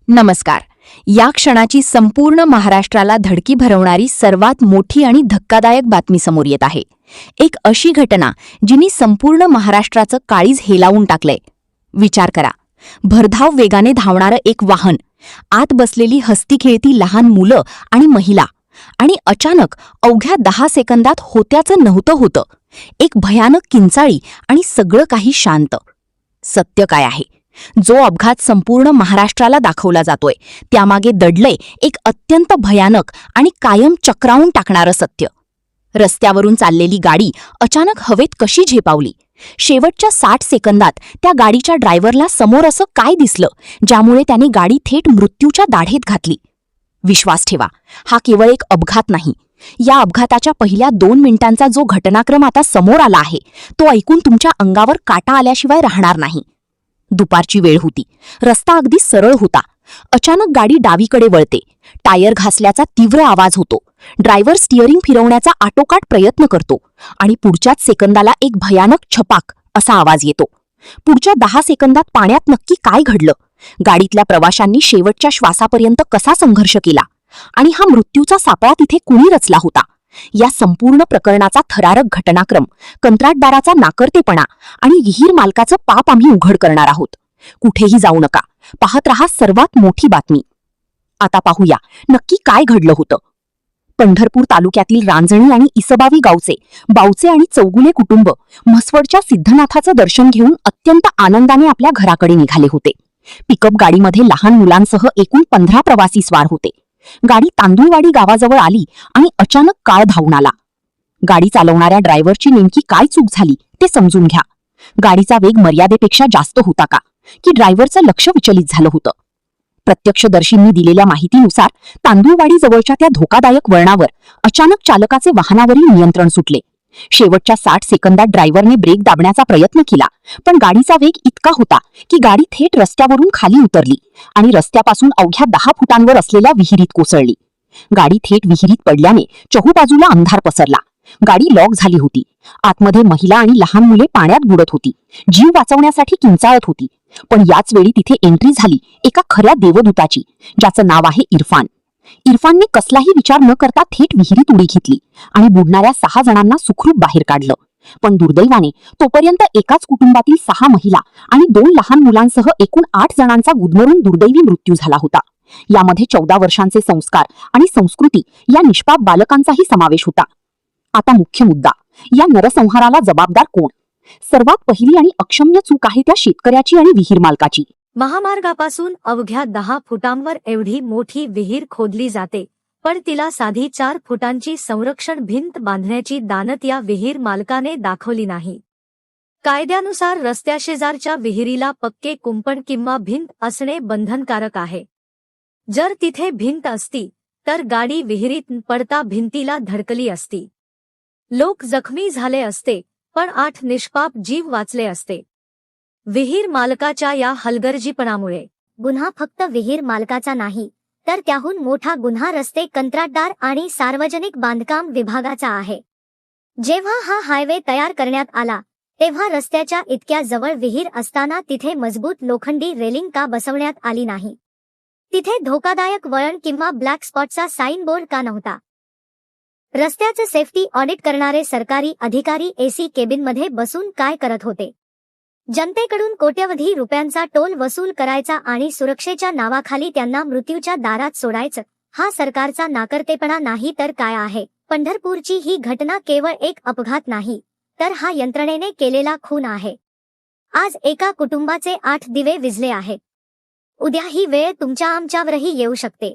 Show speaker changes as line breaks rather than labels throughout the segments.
नमस्कार. या क्षणाची संपूर्ण महाराष्ट्राला धडकी भरवणारी सर्वात मोठी आणि धक्कादायक बातमी समोर येत आहे. एक अशी घटना जिने संपूर्ण महाराष्ट्राचं काळीज हेलावून टाकलंय. विचार करा, भरधाव वेगाने धावणारं एक वाहन, आत बसलेली हसती खेळती लहान मुलं आणि महिला, आणि अचानक अवघ्या 10 सेकंदात होत्याचं नव्हतं होतं. एक भयानक किंचाळी आणि सगळं काही शांत. सत्य काय आहे? जो अपघात संपूर्ण महाराष्ट्राला दाखवला जातोय त्यामागे दडलंय एक अत्यंत भयानक आणि कायम चक्रावून टाकणारं सत्य. रस्त्यावरून चाललेली गाडी अचानक हवेत कशी झेपावली? शेवटच्या 60 सेकंदात त्या गाडीच्या ड्रायव्हरला समोर असं काय दिसलं ज्यामुळे त्याने गाडी थेट मृत्यूच्या दाढेत घातली? विश्वास ठेवा, हा केवळ एक अपघात नाही. या अपघाताच्या पहिल्या 2 मिनिटांचा जो घटनाक्रम आता समोर आला आहे तो ऐकून तुमच्या अंगावर काटा आल्याशिवाय राहणार नाही. दुपारची वेळ होती. रस्ता अगदी सरळ होता. अचानक गाडी डावीकडे वळते. टायर घासल्याचा तीव्र आवाज होतो. ड्रायव्हर स्टिअरिंग फिरवण्याचा आटोकाट प्रयत्न करतो आणि पुढच्याच सेकंदाला एक भयानक छपाक असा आवाज येतो. पुढच्या 10 सेकंदात पाण्यात नक्की काय घडलं? गाडीतल्या प्रवाशांनी शेवटच्या श्वासापर्यंत कसा संघर्ष केला? आणि हा मृत्यूचा सापळा तिथे कुणी रचला होता? या संपूर्ण प्रकरणाचा थरारक घटनाक्रम, कंत्राटदाराचा नाकर्तेपणा आणि विहीर मालकाचं पाप आम्ही उघड करणार आहोत. कुठेही जाऊ नका, पाहत रहा सर्वात मोठी बातमी. आता पाहूया नक्की काय घडलं होतं. पंढरपूर तालुक्यातील रांजणी आणि इसबावी गावचे बावचे आणि चौगुले कुटुंब म्हसवडच्या सिद्धनाथाचं दर्शन घेऊन अत्यंत आनंदाने आपल्या घराकडे निघाले होते. पिकअप गाडीमध्ये लहान मुलांसह एकूण 15 प्रवासी स्वार होते. गाडी तांदुळवाडी गावाजवळ आली आणि अचानक काळ धावून आला. गाडी चालवणाऱ्या ड्रायव्हरची नेमकी काय चूक झाली ते समजून घ्या. गाडीचा वेग मर्यादेपेक्षा जास्त होता का, की ड्रायव्हरचं लक्ष विचलित झालं होतं? प्रत्यक्षदर्शींनी दिलेल्या माहितीनुसार तांदुळवाडी जवळच्या त्या धोकादायक वळणावर अचानक चालकाचे वाहनावरील नियंत्रण सुटले. शेवटच्या 60 सेकंदात ड्रायव्हरने ब्रेक दाबण्याचा प्रयत्न केला, पण गाडीचा वेग इतका होता की गाडी थेट रस्त्यावरून खाली उतरली आणि रस्त्यापासून अवघ्या 10 फुटांवर असलेल्या विहिरीत कोसळली. गाडी थेट विहिरीत पडल्याने चहूबाजूला अंधार पसरला. गाडी लॉक झाली होती. आतमध्ये महिला आणि लहान मुले पाण्यात बुडत होती, जीव वाचवण्यासाठी किंचाळत होती. पण याच वेळी तिथे एंट्री झाली एका खऱ्या देवदूताची, ज्याचं नाव आहे इरफान. इरफानने कसलाही विचार न करता थेट विहिरीत उडी घेतली आणि बुडणाऱ्या 6 जणांना सुखरूप बाहेर काढलं. पण दुर्दैवाने तोपर्यंत एकाच कुटुंबातील 6 महिला आणि 2 लहान मुलांसह एकूण 8 जणांचा गुदमरून दुर्दैवी मृत्यू झाला होता. यामध्ये 14 वर्षांचे संस्कार आणि संस्कृती या निष्पाप बालकांचाही समावेश होता. आता मुख्य मुद्दा, या नरसंहाराला जबाबदार कोण? सर्वात पहिली आणि अक्षम्य चूक आहे त्या शेतकऱ्याची आणि विहीर मालकाची.
महामार्गापासून अवघ्या 10 फुटांवर एवढी मोठी विहीर खोदली जाते, पण तिला साधी 4 फुटांची संरक्षण भिंत बांधण्याची दानत या विहीर मालकाने दाखवली नाही. कायद्यानुसार रस्त्याशेजारच्या विहिरीला पक्के कुंपण किंवा भिंत असणे बंधनकारक आहे. जर तिथे भिंत असती तर गाडी विहिरीत पडता भिंतीला धडकली असती. लोक जखमी झाले असते, पण 8 निष्पाप जीव वाचले असते. विहीर मालकाच्या या हलगर्जीपणामुळे
गुन्हा फक्त विहीर मालकाचा नाही, तर त्याहून मोठा गुन्हा रस्ते कंत्राटदार आणि सार्वजनिक बांधकाम विभागाचा आहे. जेव्हा हा हायवे तयार करण्यात आला तेव्हा रस्त्याच्या इतक्या जवळ विहीर असताना तिथे मजबूत लोखंडी रेलिंग का बसवण्यात आली नाही? तिथे धोकादायक वळण किंवा ब्लॅक स्पॉटचा साइन बोर्ड का नव्हता? रस्त्याचं सेफ्टी ऑडिट करणारे सरकारी अधिकारी एसी केबिनमध्ये बसून काय करत होते? जनतेकडून कोट्यवधी रुपयांचा टोल वसूल करायचा आणि सुरक्षेच्या नावाखाली त्यांना मृत्यूच्या दारात सोडायचं, हा सरकारचा नाकर्तेपणा नाही तर काय आहे? पंढरपूरची ही घटना केवळ एक अपघात नाही, तर हा यंत्रणेने केलेला खून आहे. आज एका कुटुंबाचे 8 दिवे विझले आहेत. उद्या ही वेळ तुमच्या आमच्यावरही येऊ शकते.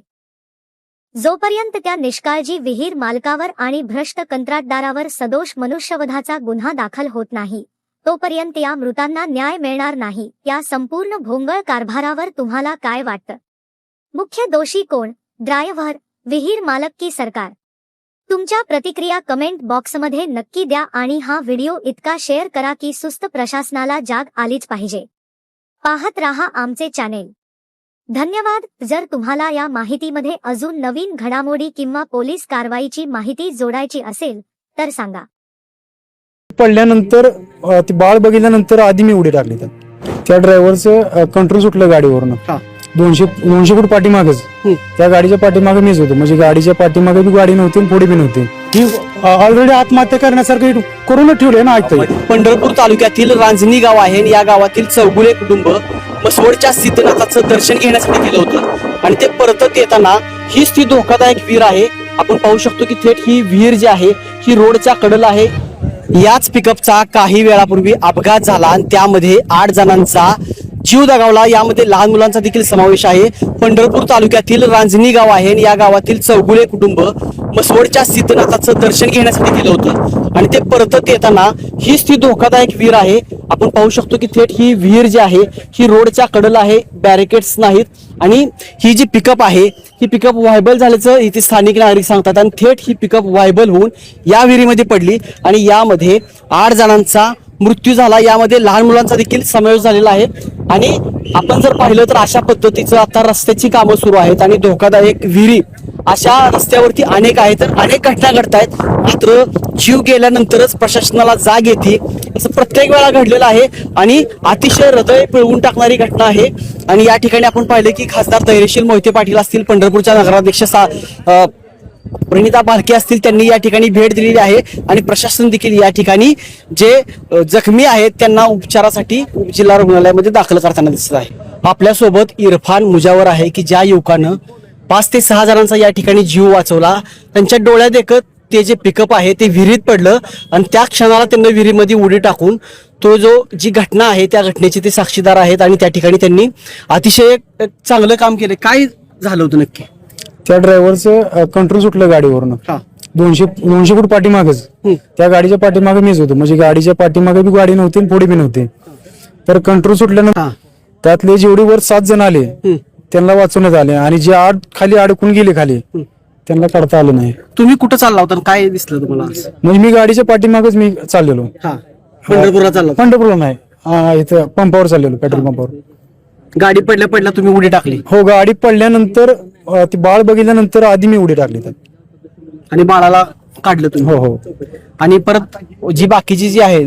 जोपर्यंत त्या निष्काळजी विहीर मालकावर आणि भ्रष्ट कंत्राटदारावर सदोष मनुष्यवधाचा गुन्हा दाखल होत नाही, तोपर्यंत या मृतांना न्याय मिळणार नाही. या संपूर्ण भोंगळ कारभारावर तुम्हाला काय वाटतं? मुख्य दोषी कोण? ड्रायव्हर, विहीर मालक की सरकार? तुमच्या प्रतिक्रिया कमेंट बॉक्समध्ये नक्की द्या आणि हा व्हिडिओ इतका शेअर करा की सुस्त प्रशासनाला जाग आलीच पाहिजे. पाहत रहा आमचे चॅनेल. धन्यवाद. जर तुम्हाला या माहितीमध्ये अजून नवीन घडामोडी किंवा पोलीस कारवाईची माहिती जोडायची असेल तर सांगा.
पडल्यानंतर ते बाळ बघितल्यानंतर आधी मी उडी टाकली. त्या ड्रायव्हरचं कंट्रोल सुटलं गाडीवरून. 200 फूट पाठीमागच त्या गाडीच्या पाठीमागे मीच होतो. म्हणजे गाडीच्या पाठीमागे बी गाडी नव्हती आणि पुढे बी नव्हती. ही ऑलरेडी आत्महत्या करण्यासारखं करूनच ठेवले ना. ऐकतोय
पंढरपूर तालुक्यातील रांजणी गाव आहे आणि या गावातील चौगुले कुटुंब मसवडच्या सिद्धनाथाचं दर्शन घेण्यासाठी गेलं होतं आणि ते परतत येताना हीच ती धोकादायक विहीर आहे. आपण पाहू शकतो की थेट ही विहीर जी आहे ही रोडच्या कडेला आहे. याच पिकअपचा काही वेळापूर्वी अपघात झाला आणि त्यामध्ये 8 जणांचा जीव दगावला. यामध्ये लहान मुलांचा देखील समावेश आहे. पंढरपूर तालुक्यातील रांजणी गाव आहे आणि या गावातील चौगुले कुटुंब मसवडच्या सिद्धनाथाचं दर्शन घेण्यासाठी गेलं होतं आणि ते परतत येताना हीच ती धोकादायक विहीर आहे. आपण पाहू शकतो की थेट ही विहीर जी आहे ही रोडच्या कडेला आहे. बॅरिकेड्स नाहीत आणि ही जी पिकअप आहे ही पिकअप व्हायबल झाल्याचं इथे स्थानिक नागरिक सांगतात आणि थेट ही पिकअप व्हायबल होऊन या विहिरीमध्ये पडली आणि यामध्ये 8 जणांचा मृत्यू झाला. यामध्ये लहान मुलांचा देखील समावेश झालेला आहे आणि आपण जर पाहिलं तर अशा पद्धतीचं आता रस्त्याची कामं सुरू आहेत आणि धोकादायक विहिरी अशा रस्त्यावरती अनेक आहेत. तर अनेक घटना घडत आहेत. मात्र जीव गेल्यानंतरच प्रशासनाला जाग येते असं प्रत्येक वेळा घडलेलं आहे आणि अतिशय हृदय पिळवून टाकणारी घटना आहे. आणि या ठिकाणी आपण पाहिलं की खासदार धैर्यशील मोहिते पाटील असतील, पंढरपूरच्या नगराध्यक्ष प्रणिता बालके असतील, त्यांनी या ठिकाणी भेट दिलेली आहे आणि प्रशासन देखील या ठिकाणी जे जखमी आहेत त्यांना उपचारासाठी जिल्हा रुग्णालयामध्ये दाखल करताना दिसत आहे. आपल्यासोबत इरफान मुजावर आहे की ज्या युवकानं 5 ते 6 जणांचा या ठिकाणी जीव वाचवला. त्यांच्या डोळ्यात देखत ते जे पिकअप आहे ते विहिरीत पडलं आणि त्या क्षणाला त्यांना विहिरीमध्ये उडी टाकून तो जी घटना आहे त्या घटनेचे ते साक्षीदार आहेत आणि त्या ठिकाणी त्यांनी अतिशय चांगलं काम केलं. काय झालं होतं नक्की?
त्या ड्रायव्हरचं कंट्रोल सुटलं गाडीवरून. 200 फूट पाठीमागच त्या गाडीच्या पाठीमागे मीच होतो. म्हणजे गाडीच्या पाठीमागे बी गाडी नव्हती आणि पुढे बी नव्हती. तर कंट्रोल सुटल्यानंतर त्यातले जेवढे वर 7 जण आले त्यांना वाचवण्यात आले आणि जे 8 खाली अडकून गेले खाली त्यांना काढता आलं नाही.
तुम्ही कुठं चालला होता? काय दिसलं तुम्हाला?
म्हणजे मी गाडीच्या पाठीमागच मी चाललेलो.
पंढरपूरला चालला?
पंढरपूरला नाही, इथं पंपावर चाललेलो, पेट्रोल पंपावर.
गाडी पडल्या तुम्ही उडी टाकली?
हो, गाडी पडल्यानंतर ती बाळ बघितल्यानंतर आधी मी उडी टाकली त्यात
आणि बाळाला काढलं तुम्ही?
हो.
आणि परत जी बाकीची जी आहे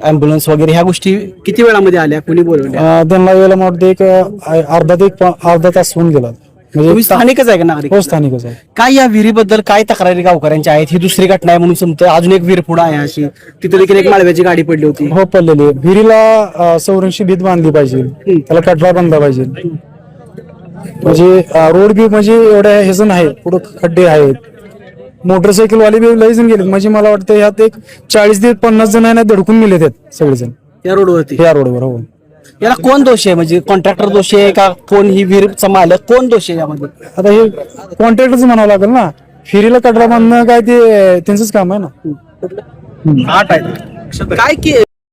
अँब्युलन्स वगैरे ह्या गोष्टी किती वेळामध्ये आल्या? कोणी बोलवल्या?
त्यांना वेळेला मला वाटतं एक अर्धा तास होऊन गेला. म्हणजे
तुम्ही स्थानिकच आहे का नागरिक?
हो, स्थानिकच आहे.
काय या विहिरीबद्दल काय तक्रारी गावकऱ्यांच्या आहेत? ही दुसरी घटना आहे म्हणून समजतं. अजून एक विहीर पुढे आहे अशी, तिथे देखील एक माळव्याची गाडी पडली होती.
हो, पडलेली. विहिरीला संरक्षण भीत बांधली पाहिजे, त्याला कटरा बांधला पाहिजे. म्हणजे रोड बी म्हणजे एवढ्या ह्याचं नाही, पुढे खड्डे आहेत. मोटरसायकल वाले बी लई जण गेलेत. म्हणजे मला वाटतं यात एक 40 ते 50 जणांना धडकून गेले आहेत सगळेजण
या रोडवरती.
या रोडवर. हो.
याला कोण दोषी आहे? म्हणजे कॉन्ट्रॅक्टर दोषी आहे का कोण? ही विहीरचा मालक कोण दोषी आहे यामध्ये?
आता हे कॉन्ट्रॅक्टरच म्हणावं लागेल ना. फेरीला कटरा बांधणं काय ते त्यांचंच काम आहे ना.
काय